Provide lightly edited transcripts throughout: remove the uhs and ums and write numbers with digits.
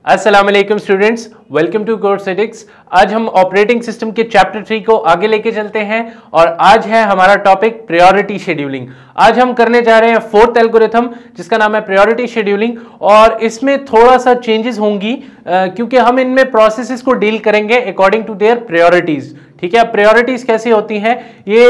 अस्सलाम वालेकुम students, welcome to कोर्सेडिक्स। आज हम ऑपरेटिंग सिस्टम के चैप्टर 3 को आगे लेके चलते हैं और आज है हमारा टॉपिक प्रायोरिटी शेड्यूलिंग। आज हम करने जा रहे हैं फोर्थ एल्गोरिथम जिसका नाम है प्रायोरिटी शेड्यूलिंग और इसमें थोड़ा सा चेंजेस होंगी क्योंकि हम इनमें प्रोसेसेस को डील करेंगे अकॉर्डिंग टू देयर प्रायोरिटीज। ठीक है, अब प्रायोरिटीज कैसी होती हैं? ये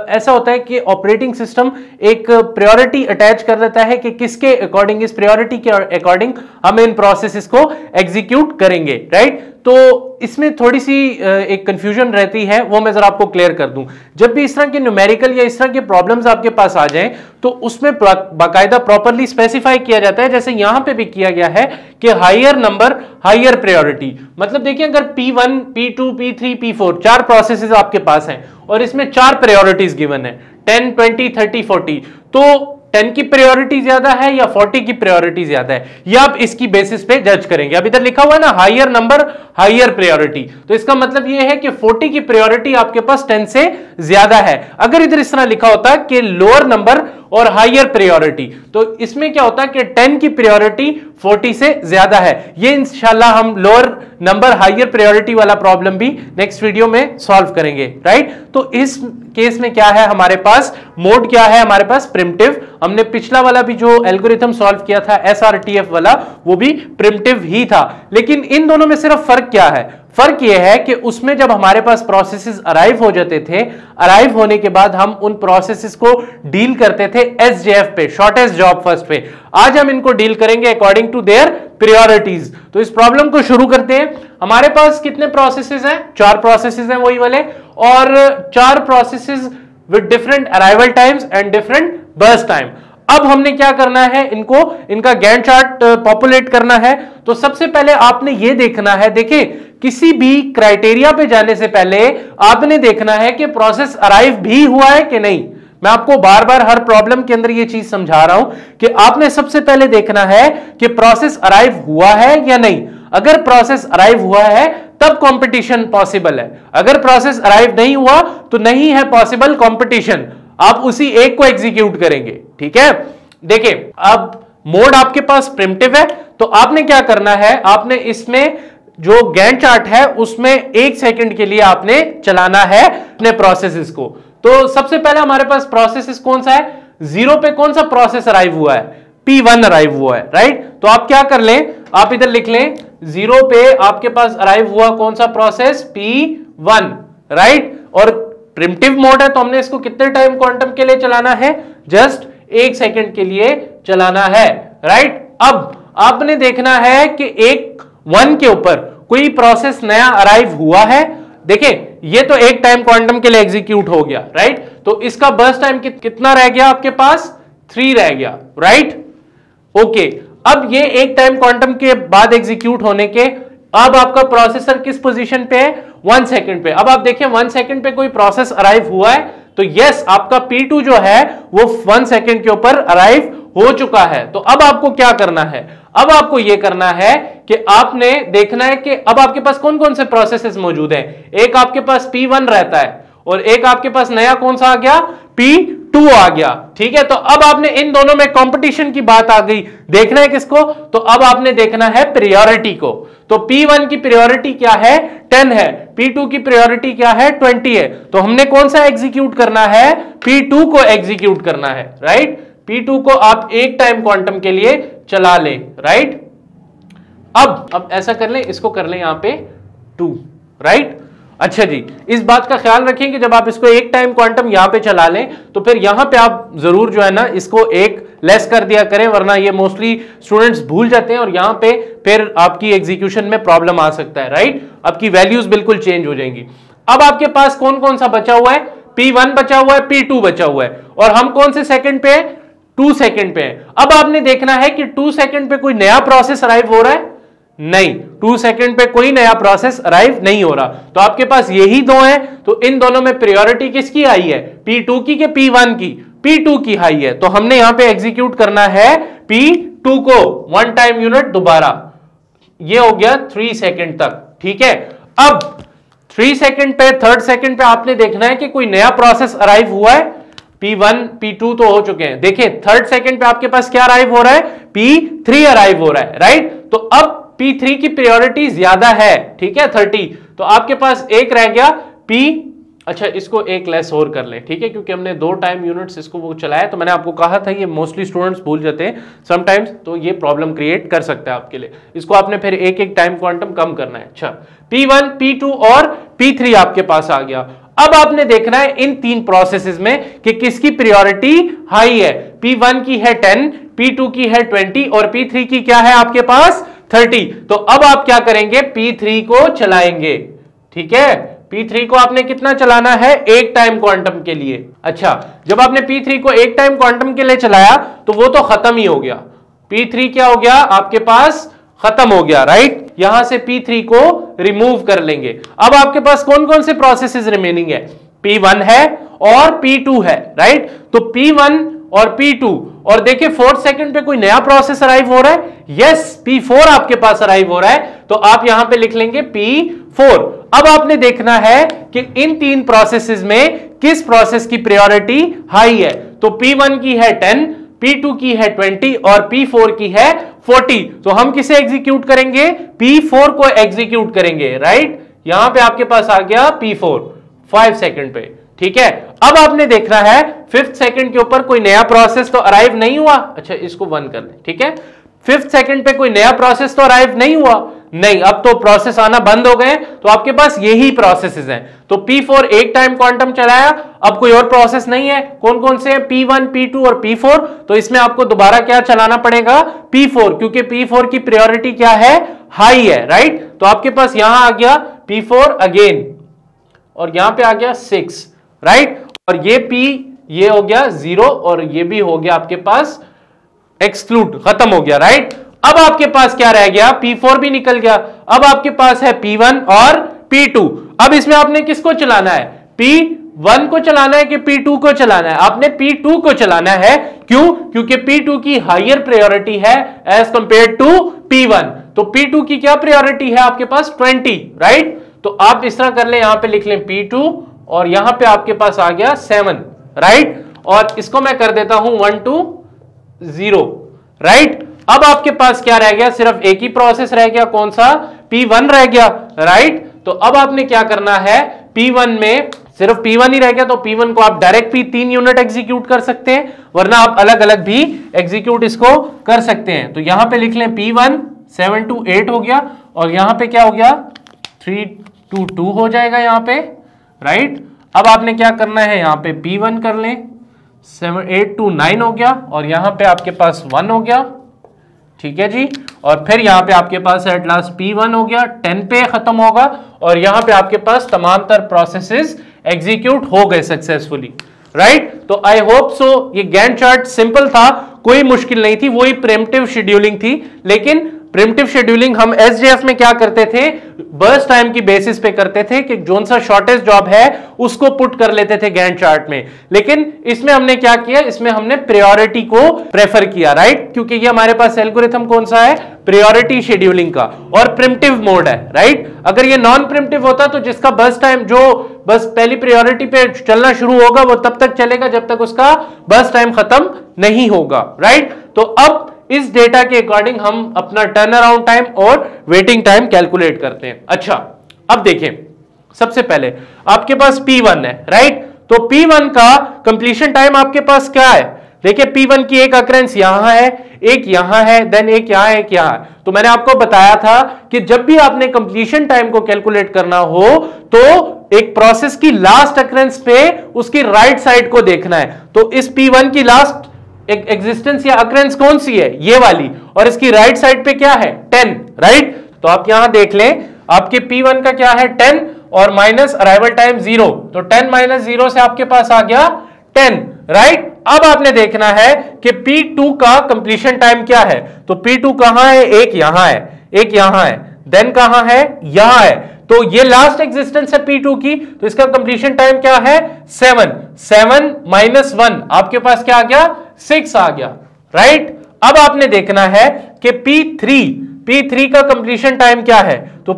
ऐसा होता है कि ऑपरेटिंग सिस्टम एक प्रायोरिटी अटैच कर देता है कि किसके अकॉर्डिंग, इस प्रायोरिटी के अकॉर्डिंग हम इन प्रोसेसेस को एग्जीक्यूट करेंगे, राइट? तो इसमें थोड़ी सी एक कंफ्यूजन रहती है, वो मैं जरा आपको क्लियर कर दूं। जब भी इस तरह के न्यूमेरिकल या इस तरह के प्रॉब्लम्स आपके पास आ जाएं तो उसमें बाकायदा प्रॉपर्ली स्पेसिफाई किया जाता है, जैसे यहां पे भी किया गया है कि हायर नंबर हायर प्रायोरिटी। मतलब देखिए, अगर P1, P2, P3, P4 चार प्रोसेसेस आपके पास हैं और इसमें चार प्रायोरिटीज गिवन है 10, 20, 30, 40, तो 10 की प्रायोरिटी ज्यादा है या 40 की प्रायोरिटी ज्यादा है, ये आप इसकी बेसिस पे जज करेंगे। अब इधर लिखा हुआ है ना हायर नंबर हायर प्रायोरिटी, तो इसका मतलब ये है कि 40 की प्रायोरिटी आपके पास 10 से ज्यादा है। अगर इधर इस तरह लिखा होता कि लोअर नंबर और हायर प्रायोरिटी, तो इसमें क्या होता है कि 10 की प्रायोरिटी 40 से ज्यादा है। ये इंशाल्लाह हम लोअर नंबर हायर प्रायोरिटी वाला प्रॉब्लम भी नेक्स्ट वीडियो में सॉल्व करेंगे, राइट? तो इस केस में क्या है हमारे पास, मोड क्या है हमारे पास? प्रिमिटिव। हमने पिछला वाला भी जो एल्गोरिथम सॉल्व किया था SRTF वाला, वो भी प्रिमिटिव ही था। लेकिन इन दोनों में सिर्फ फर्क क्या है? फर्क यह है कि उसमें जब हमारे पास प्रोसेसेस अराइव हो जाते थे, अराइव होने के बाद हम उन प्रोसेसेस को डील करते थे SJF पे, शॉर्टेस्ट जॉब फर्स्ट पे। आज हम इनको डील करेंगे अकॉर्डिंग टू देयर प्रायोरिटीज। तो इस प्रॉब्लम को शुरू करते हैं। हमारे पास कितने प्रोसेसेस हैं? चार प्रोसेसेस हैं वही वाले, और चार processes with different arrival times and different burst time. अब हमने क्या करना है, इनका गैंट चार्ट पॉपुलेट करना है। तो सबसे पहले आपने ये देखना है, देखिए किसी भी क्राइटेरिया पे जाने से पहले आपने देखना है कि प्रोसेस अराइव भी हुआ है कि नहीं। मैं आपको बार बार हर प्रॉब्लम के अंदर ये चीज समझा रहा हूं कि आपने सबसे पहले देखना है कि प्रोसेस अराइव हुआ है या नहीं। अगर प्रोसेस अराइव हुआ है तब कंपटीशन पॉसिबल है, अगर प्रोसेस अराइव नहीं हुआ तो नहीं है पॉसिबल कंपटीशन। आप उसी एक को एग्जीक्यूट करेंगे, ठीक है? देखिए, अब मोड आपके पास प्रिमिटिव है, तो आपने क्या करना है, आपने इसमें जो गैंट चार्ट है उसमें 1 सेकंड के लिए आपने चलाना है अपने प्रोसेसेस को। तो सबसे पहले हमारे पास प्रोसेसेस कौन सा है? 0 पे कौन सा प्रोसेस अराइव हुआ है? P1 अराइव हुआ है, राइट? तो आप क्या कर लें, आप इधर लिख लें 0 पे आपके पास अराइव हुआ कौन सा प्रोसेस? P1, right? और प्रिमिटिव मोड है तो हमने इसको कितने टाइम क्वांटम के लिए चलाना है? जस्ट 1 सेकंड के लिए चलाना है, राइट? अब आपने देखना है कि 1 के ऊपर कोई प्रोसेस नया अराइव हुआ है। देखिए, ये तो एक टाइम क्वांटम के लिए एग्जीक्यूट हो गया, राइट? तो इसका बर्स्ट टाइम कितना रह गया आपके पास? 3 रह गया, राइट? ओके, अब ये एक टाइम क्वांटम के बाद एग्जीक्यूट होने के अब आपका प्रोसेसर किस पोजीशन पे है? 1 सेकंड पे। अब आप देखिए 1 सेकंड पे कोई प्रोसेस अराइव हुआ है तो यस, आपका P2 जो है वो 1 सेकंड के ऊपर अराइव हो चुका है। तो अब आपको क्या करना है? अब आपको यह करना है कि आपने देखना है कि अब आपके पास कौन कौन से प्रोसेसेस मौजूद हैं। एक आपके पास P1 रहता है और एक आपके पास नया कौन सा आ गया? P2 आ गया, ठीक है? तो अब आपने इन दोनों में कंपटीशन की बात आ गई, देखना है किसको? तो अब आपने देखना है प्रायोरिटी को। तो P1 की प्रायोरिटी क्या है? 10 है। P2 की प्रायोरिटी क्या है? 20 है। तो हमने कौन सा एग्जीक्यूट करना है? P2 को एग्जीक्यूट करना है, राइट? P2 को आप एक टाइम क्वांटम के लिए चला ले, राइट? अब ऐसा कर ले, इसको कर ले यहां पे 2, राइट? अच्छा जी, इस बात का ख्याल रखें कि जब आप इसको एक टाइम क्वांटम यहां पे चला लें तो फिर यहां पे आप जरूर जो है ना इसको एक लेस कर दिया करें, वरना ये मोस्टली स्टूडेंट्स भूल जाते हैं और यहां पे फिर आपकी एग्जीक्यूशन में प्रॉब्लम आ सकता है, राइट? आपकी वैल्यूज बिल्कुल चेंज हो जाएंगी। अब आपके पास कौन कौन सा बचा हुआ है? P1 बचा हुआ है, P2 बचा हुआ है, और हम कौन से सेकंड पे हैं? 2 सेकंड पे हैं। अब आपने देखना है कि 2 सेकंड पे कोई नया प्रोसेस अराइव हो रहा है? नहीं, 2 सेकंड पे कोई नया प्रोसेस अराइव नहीं हो रहा। तो आपके पास यही दो हैं, तो इन दोनों में प्रायोरिटी किसकी आई है? P2 की के P1 की? P2 की हाई है। तो हमने यहां पे एग्जीक्यूट करना है P2 को 1 टाइम यूनिट दोबारा। ये हो गया 3 सेकंड तक, ठीक है? अब 3 सेकंड पे, 3rd सेकंड पे आपने देखना है कि कोई नया प्रोसेस अराइव हुआ है। P1, P2 तो हो चुके हैं। देखिए 3rd सेकंड पे आपके पास क्या अराइव हो रहा है? P3 अराइव हो रहा है, राइट? तो अब P3 की प्रायोरिटी ज्यादा है, ठीक है 30, तो आपके पास एक रह गया P, अच्छा इसको एक लेस और कर ले, ठीक है, क्योंकि हमने 2 टाइम यूनिट्स इसको वो चलाया, तो मैंने आपको कहा था ये मोस्टली स्टूडेंट्स भूल जाते हैं समटाइम्स, तो ये प्रॉब्लम क्रिएट कर सकता है आपके लिए। इसको आपने फिर एक एक टाइम क्वांटम कम करना है। अच्छा P1, P2 और P3 आपके पास आ गया। अब आपने देखना है इन 3 प्रोसेसेस में कि किसकी प्रायोरिटी हाई है। P1 की है 10, P2 की है 20 और P3 की क्या है आपके पास 30। तो अब आप क्या करेंगे, P3 को चलाएंगे, ठीक है। P3 को आपने कितना चलाना है, एक टाइम क्वांटम के लिए। अच्छा जब आपने P3 को एक टाइम क्वांटम के लिए चलाया तो वो तो खत्म ही हो गया, P3 क्या हो गया आपके पास, खत्म हो गया, राइट। यहां से P3 को रिमूव कर लेंगे। अब आपके पास कौन कौन से प्रोसेसेस रिमेनिंग है, P1 है और P2 है, राइट। तो P1 और P2, और देखिए 4th सेकंड पे कोई नया प्रोसेस अराइव हो रहा है, यस P4 आपके पास अराइव हो रहा है, तो आप यहां पे लिख लेंगे P4। अब आपने देखना है कि इन 3 प्रोसेसेस में किस प्रोसेस की प्रायोरिटी हाई है। तो P1 की है 10, P2 की है 20 और P4 की है 40। तो हम किसे एग्जीक्यूट करेंगे, P4 को एग्जीक्यूट करेंगे, राइट। यहां पे आपके पास आ गया P4 5 सेकंड पे, ठीक है। अब आपने देखना है 5th सेकंड के ऊपर कोई नया प्रोसेस तो अराइव नहीं हुआ, अच्छा इसको 1 कर लें, ठीक है। 5th सेकंड पे कोई नया प्रोसेस तो अराइव नहीं हुआ, नहीं, अब तो प्रोसेस आना बंद हो गए, तो आपके पास यही प्रोसेसेस हैं। तो P4 एक टाइम क्वांटम चलाया, अब कोई और प्रोसेस नहीं है। कौन कौन से हैं, P1, P2 और P4। तो इसमें आपको दोबारा क्या चलाना पड़ेगा, P4, क्योंकि P4 की प्रायोरिटी क्या है, हाई है, राइट। तो आपके पास यहां आ गया P4 अगेन, और यहां पे आ गया 6, राइट। और ये P ये हो गया 0 और ये भी हो गया आपके पास एक्सक्लूड, खत्म हो गया, राइट। अब आपके पास क्या रह गया, P4 भी निकल गया। अब आपके पास है P1 और P2। अब इसमें आपने किसको चलाना है, P1 को चलाना है कि P2 को चलाना है, आपने P2 को चलाना है। क्यों, क्योंकि P2 की हायर प्रायोरिटी है एज कंपेयर टू P1। तो P2 की क्या प्रायोरिटी है आपके पास 20, राइट। तो आप इस तरह कर ले, यहां पे लिख लें P2 और यहां पे आपके पास आ गया 7, राइट। और इसको मैं कर देता हूं 1 to 0, राइट। अब आपके पास क्या रह गया, सिर्फ एक ही प्रोसेस रह गया, कौन सा, P1 रह गया, राइट। तो अब आपने क्या करना है, P1 में सिर्फ P1 ही रह गया, तो P1 को आप डायरेक्ट भी 3 यूनिट एग्जीक्यूट कर सकते हैं, वरना आप अलग अलग भी एग्जीक्यूट इसको कर सकते हैं। तो यहां पे लिख लें P1 7 to 8 हो गया, और यहां पे क्या हो गया 3 to 2 हो जाएगा यहां पे, राइट। अब आपने क्या करना है, यहां पे P1 कर लें, 8 to 9 हो गया, और यहां पे आपके पास 1 हो गया, ठीक है जी। और फिर यहां पे आपके पास एट लास्ट P1 हो गया, 10 पे खत्म होगा, और यहां पे आपके पास तमाम तर प्रोसेसेस एग्जीक्यूट हो गए सक्सेसफुली, राइट। तो आई होप सो ये गैंट चार्ट सिंपल था, कोई मुश्किल नहीं थी, वही प्रिमिटिव शेड्यूलिंग थी। लेकिन प्रिमिटिव शेड्यूलिंग हम एसजेएफ में क्या करते थे, बर्स्ट टाइम की बेसिस पे करते थे कि जोन सा शॉर्टेस्ट जॉब है उसको पुट कर लेते थे गैंट चार्ट में। लेकिन इसमें हमने क्या किया, इसमें हमने प्रायोरिटी को प्रेफर किया, राइट, क्योंकि ये हमारे पास एल्गोरिथम कौन सा है, प्रायोरिटी शेड्यूलिंग का, और प्रिमिटिव मोड है, राइट। अगर ये नॉन प्रिमिटिव होता तो जिसका बर्स्ट टाइम जो बस पहली प्रायोरिटी पे चलना शुरू होगा वो तब तक चलेगा जब तक उसका बर्स्ट टाइम खत्म नहीं होगा, राइट। तो अब इस डेटा के अकॉर्डिंग हम अपना टर्न अराउंड टाइम और वेटिंग टाइम कैलकुलेट करते हैं। अच्छा अब देखें, सबसे पहले आपके पास P1 है, राइट। तो P1 का कंप्लीशन टाइम आपके पास क्या है, देखिए P1 की एक अकरेंस यहां है, एक यहां है, देन एक यहां है, एक यहां है। तो मैंने आपको बताया था कि जब भी आपने कंप्लीशन टाइम को कैलकुलेट करना हो तो एक प्रोसेस की लास्ट अकरेंस पे उसकी राइट साइड को देखना है। तो इस P1 की लास्ट एक एग्जिस्टेंस या अकरेंस कौन सी है, ये वाली, और इसकी राइट साइड पे क्या है 10, राइट। तो आप यहां देख लें, आपके P1 का क्या है 10 और माइनस अराइवल टाइम 0, तो 10 माइनस 0 से आपके पास आ गया 10, राइट। अब आपने देखना है कि P2 का कंप्लीशन टाइम क्या है। तो P2 कहां है, एक यहां है, एक यहां है, देन कहां है, यहां है। तो ये लास्ट एग्जिस्टेंस है P2 की, तो इसका कंप्लीशन टाइम क्या है 7, 7 माइनस 1 आपके पास क्या आ गया 6 आ गया, राइट। अब आपने देखना है कि P3 का कंप्लीशन टाइम क्या है। तो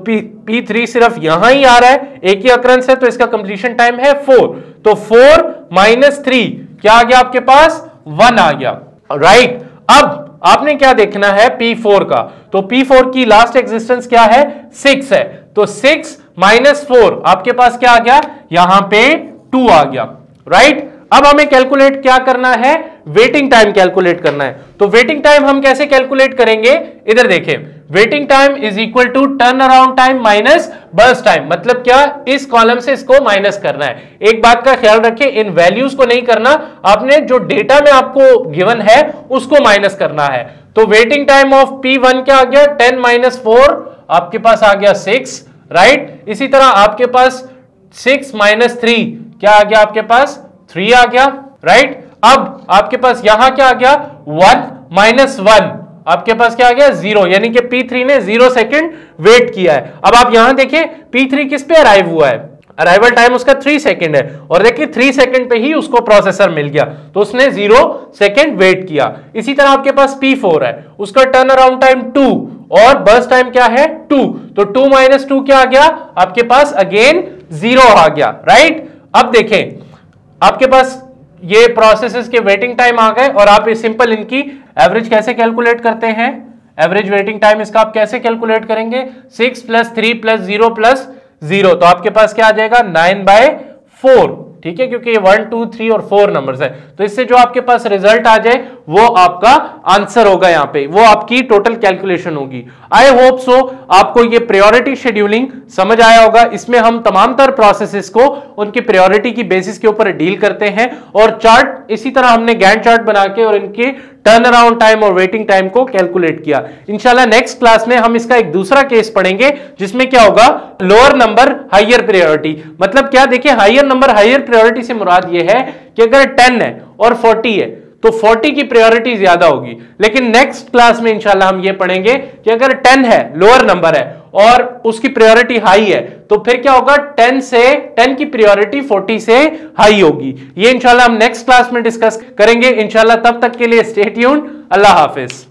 P3 सिर्फ यहां ही आ रहा है, एक ही अकरेंस है, तो इसका कंप्लीशन टाइम है 4। तो 4 माइनस 3 क्या आ गया आपके पास 1 आ गया, राइट। अब आपने क्या देखना है P4 का, तो P4 की लास्ट एग्जिस्टेंस क्या है 6 है, तो 6 माइनस 4 आपके पास क्या आ गया, यहां पे 2 आ गया, राइट। अब हमें कैलकुलेट क्या करना है, वेटिंग टाइम कैलकुलेट करना है। तो वेटिंग टाइम हम कैसे कैलकुलेट करेंगे, इधर देखें, waiting time is equal to turn around time minus burst time. मतलब क्या, इस कॉलम से इसको माइनस करना है। एक बात का ख्याल रखें, इन वैल्यूज को नहीं करना, आपने जो डेटा में आपको गिवन है उसको माइनस करना है। तो वेटिंग टाइम ऑफ P1 क्या आ गया, 10 माइनस 4 आपके पास आ गया 6, राइट। इसी तरह आपके पास 6 माइनस 3 क्या आ गया, आपके पास 3 आ गया, राइट। अब आपके पास यहां क्या आ गया, 1 माइनस 1 आपके पास क्या आ गया 0, यानी कि P3 ने 0 सेकंड वेट किया है। अब आप यहां देखिए P3 किस पे अराइव हुआ है, अराइवल टाइम उसका 3 सेकंड है, और देखिए 3 सेकंड पे ही उसको प्रोसेसर मिल गया, तो उसने 0 सेकंड वेट किया। इसी तरह आपके पास P4 है, उसका टर्न अराउंड टाइम 2 और बर्स्ट टाइम क्या है 2, तो 2 माइनस 2 क्या आ गया, आपके पास अगेन 0 आ गया, राइट। अब देखें आपके पास ये प्रोसेसेस के वेटिंग टाइम आ गए, और आप ये सिंपल इनकी एवरेज कैसे कैलकुलेट करते हैं, एवरेज वेटिंग टाइम इसका आप कैसे कैलकुलेट करेंगे, 6 प्लस 3 प्लस 0 प्लस 0, तो आपके पास क्या आ जाएगा 9/4, ठीक है, क्योंकि ये 1 2 3 और 4 नंबर्स है, तो इससे जो आपके पास रिजल्ट आ जाए वो आपका आंसर होगा, यहां पे वो आपकी टोटल कैलकुलेशन होगी। आई होप सो आपको ये प्रायोरिटी शेड्यूलिंग समझ आया होगा। इसमें हम तमाम तर प्रोसेसेस को उनकी प्रायोरिटी की बेसिस के ऊपर डील करते हैं, और चार्ट इसी तरह हमने गैंट चार्ट बना के और इनके टर्न अराउंड टाइम और वेटिंग टाइम को कैलकुलेट किया। इंशाल्लाह नेक्स्ट क्लास में हम इसका एक दूसरा केस पढ़ेंगे, जिसमें क्या होगा, लोअर नंबर हायर प्रायोरिटी। मतलब क्या, देखिए हायर नंबर हायर प्रायोरिटी से मुराद ये है कि अगर 10 है और 40 है तो 40 की प्रायोरिटी ज्यादा होगी, लेकिन नेक्स्ट क्लास में इंशाल्लाह हम ये पढ़ेंगे कि अगर 10 है, लोअर नंबर है और उसकी प्रायोरिटी हाई है, तो फिर क्या होगा, 10 की प्रायोरिटी 40 से हाई होगी। ये इंशाल्लाह हम नेक्स्ट क्लास में डिस्कस करेंगे इंशाल्लाह। तब तक के लिए स्टे ट्यून्ड, अल्लाह हाफिज।